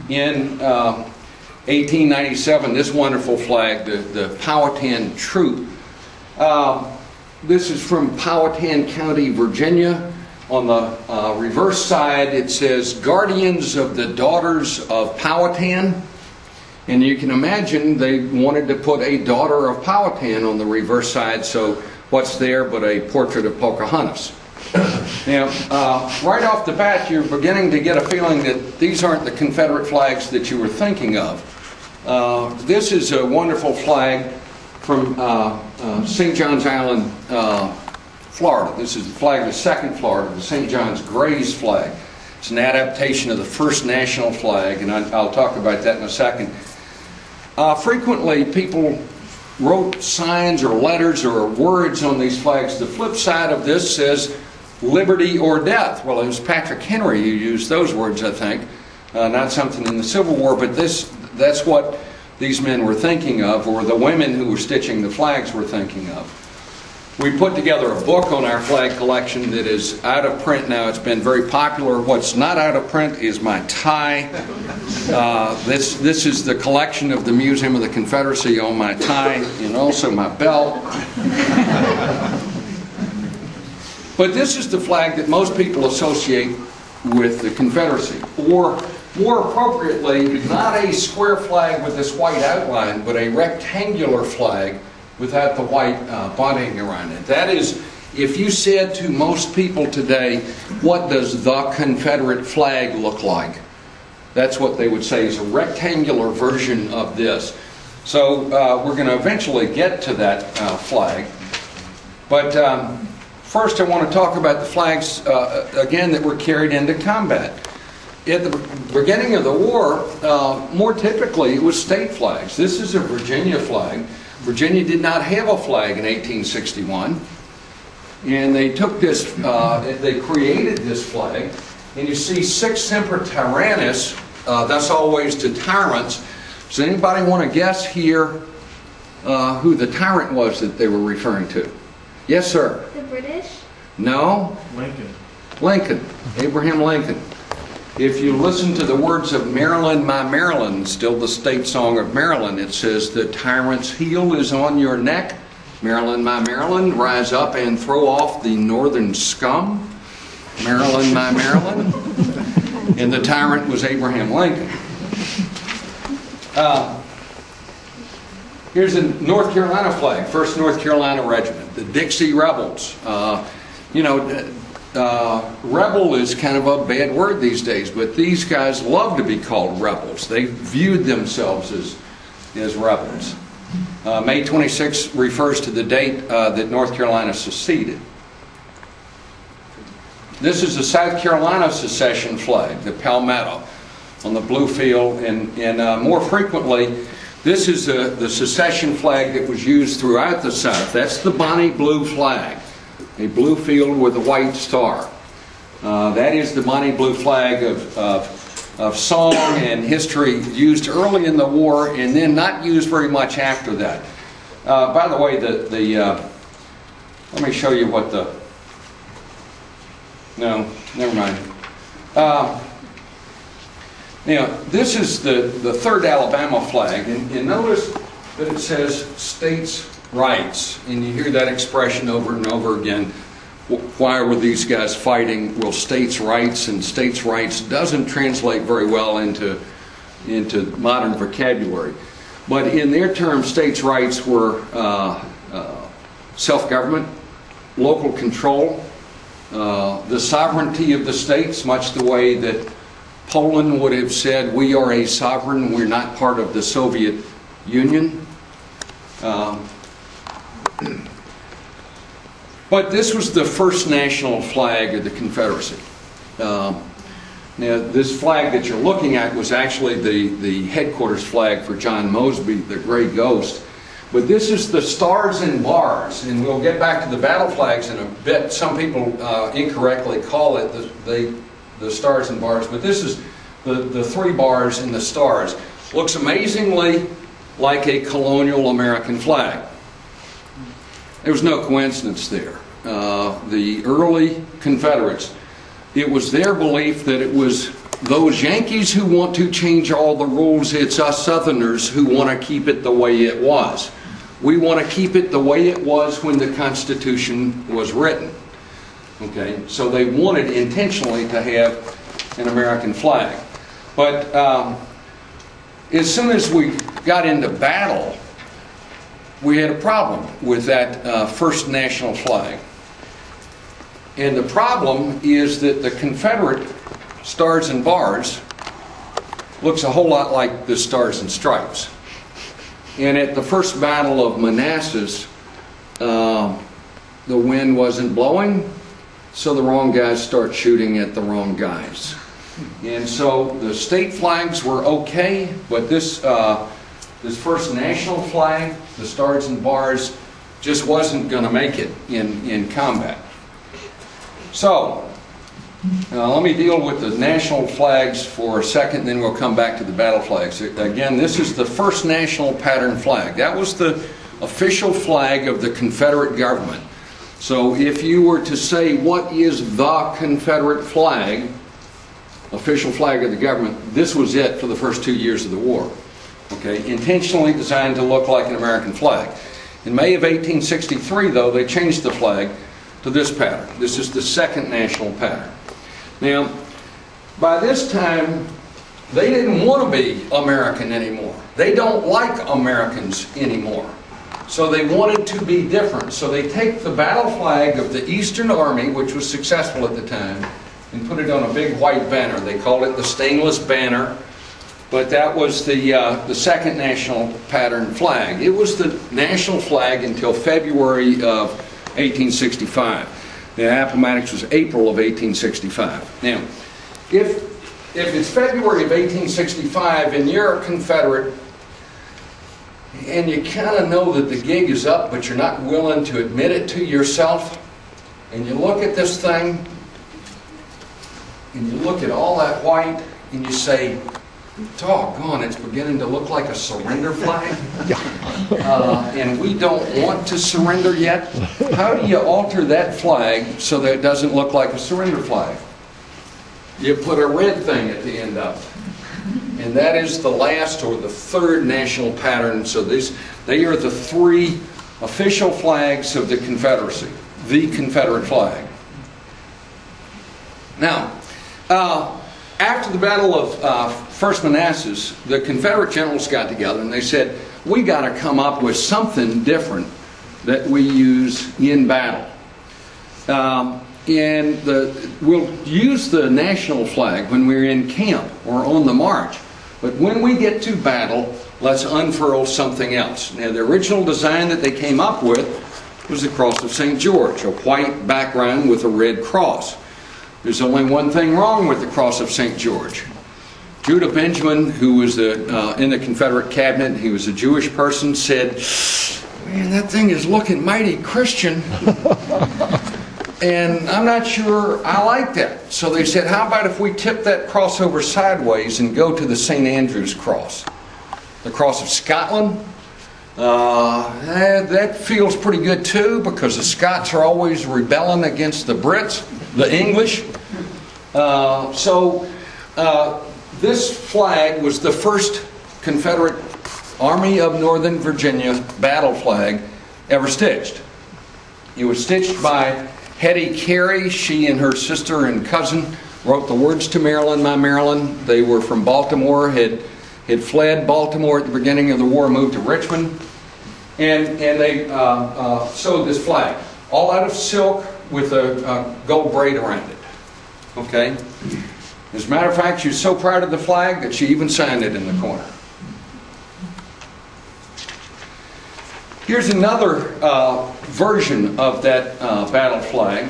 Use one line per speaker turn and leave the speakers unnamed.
in 1897, this wonderful flag, the Powhatan Troop. This is from Powhatan County, Virginia. On the reverse side, it says, Guardians of the Daughters of Powhatan. And you can imagine they wanted to put a daughter of Powhatan on the reverse side, so what's there but a portrait of Pocahontas. Now, right off the bat, you're beginning to get a feeling that these aren't the Confederate flags that you were thinking of. This is a wonderful flag from St. John's Island, Florida. This is the flag of 2nd Florida, the St. John's Grays flag. It's an adaptation of the first national flag, and I'll talk about that in a second. Frequently, people wrote signs or letters or words on these flags. The flip side of this says liberty or death. Well, it was Patrick Henry who used those words, I think. Not something in the Civil War, but that's what these men were thinking of, or the women who were stitching the flags were thinking of. We put together a book on our flag collection that is out of print now. It's been very popular. What's not out of print is my tie. This is the collection of the Museum of the Confederacy on my tie, and also my belt. But this is the flag that most people associate with the Confederacy, or more appropriately, not a square flag with this white outline, but a rectangular flag without the white bunting around it. That is, if you said to most people today, what does the Confederate flag look like? That's what they would say is a rectangular version of this. So we're going to eventually get to that flag. But first I want to talk about the flags, again, that were carried into combat. At the beginning of the war, more typically it was state flags. This is a Virginia flag. Virginia did not have a flag in 1861, and they took this, they created this flag, and you see Sic Semper Tyrannis, thus always to tyrants. Does anybody want to guess here who the tyrant was that they were referring to? Yes, sir?
The British?
No? Lincoln. Abraham Lincoln. If you listen to the words of Maryland, My Maryland, still the state song of Maryland, it says, the tyrant's heel is on your neck. Maryland, my Maryland, rise up and throw off the northern scum. Maryland, my Maryland. And the tyrant was Abraham Lincoln. Here's a North Carolina flag, 1st North Carolina Regiment, the Dixie Rebels. Rebel is kind of a bad word these days, but these guys love to be called rebels. They viewed themselves as rebels. May 26 refers to the date that North Carolina seceded. This is the South Carolina secession flag, the palmetto, on the blue field, and more frequently, this is the secession flag that was used throughout the South. That's the Bonnie Blue flag. A blue field with a white star. That is the Bonnie Blue flag of song and history, used early in the war and then not used very much after that. By the way, let me show you what no, never mind. This is the 3rd Alabama flag, and notice that it says states' rights, and you hear that expression over and over again. Why were these guys fighting? Well, states' rights, and states' rights doesn't translate very well into modern vocabulary. But in their terms, states' rights were self-government, local control, the sovereignty of the states, much the way that Poland would have said, we are a sovereign, we're not part of the Soviet Union. But this was the first national flag of the Confederacy. Now, this flag that you're looking at was actually the headquarters flag for John Mosby, the Gray Ghost. But this is the Stars and Bars, and we'll get back to the battle flags in a bit. Some people incorrectly call it the Stars and Bars, but this is the 3 bars and the stars. Looks amazingly like a colonial American flag. There was no coincidence there. The early Confederates, it was their belief that it was those Yankees who want to change all the rules, it's us Southerners who want to keep it the way it was. We want to keep it the way it was when the Constitution was written. Okay, so they wanted intentionally to have an American flag. But as soon as we got into battle, we had a problem with that first national flag. And the problem is that the Confederate Stars and Bars looks a whole lot like the Stars and Stripes. And at the first Battle of Manassas, the wind wasn't blowing, so the wrong guys start shooting at the wrong guys. And so the state flags were okay, but this first national flag, the Stars and Bars, just wasn't going to make it in combat. So, let me deal with the national flags for a second, then we'll come back to the battle flags. Again, this is the first national pattern flag. That was the official flag of the Confederate government. So if you were to say, what is the Confederate flag, official flag of the government, this was it for the first 2 years of the war. Okay, intentionally designed to look like an American flag. In May of 1863, though, they changed the flag to this pattern. This is the second national pattern. Now, by this time, they didn't want to be American anymore. They don't like Americans anymore. So they wanted to be different. So they take the battle flag of the Eastern Army, which was successful at the time, and put it on a big white banner. They called it the stainless banner, but that was the second national pattern flag. It was the national flag until February of 1865. The Appomattox was April of 1865. Now, if it's February of 1865 and you're a Confederate and you kind of know that the gig is up, but you're not willing to admit it to yourself, and you look at this thing and you look at all that white and you say, doggone, it's beginning to look like a surrender flag. And we don't want to surrender yet. How do you alter that flag so that it doesn't look like a surrender flag? You put a red thing at the end of it. And that is the last or the third national pattern. So they are the three official flags of the Confederacy, the Confederate flag. Now, after the Battle of First Manassas, the Confederate generals got together and they said, we got to come up with something different that we use in battle. We'll use the national flag when we're in camp or on the march. But when we get to battle, let's unfurl something else. Now, the original design that they came up with was the Cross of St. George, a white background with a red cross. There's only one thing wrong with the Cross of St. George. Judah Benjamin, who was in the Confederate cabinet, he was a Jewish person, said, man, that thing is looking mighty Christian. And I'm not sure I like that. So they said, how about if we tip that cross over sideways and go to the St. Andrew's cross? The Cross of Scotland. That feels pretty good too, because the Scots are always rebelling against the Brits, the English. This flag was the first Confederate Army of Northern Virginia battle flag ever stitched. It was stitched by Hetty Carey. She and her sister and cousin wrote the words to Maryland, My Maryland. They were from Baltimore, had fled Baltimore at the beginning of the war, moved to Richmond, and they sewed this flag, all out of silk with a gold braid around it. Okay? As a matter of fact, she was so proud of the flag that she even signed it in the corner. Here's another version of that battle flag.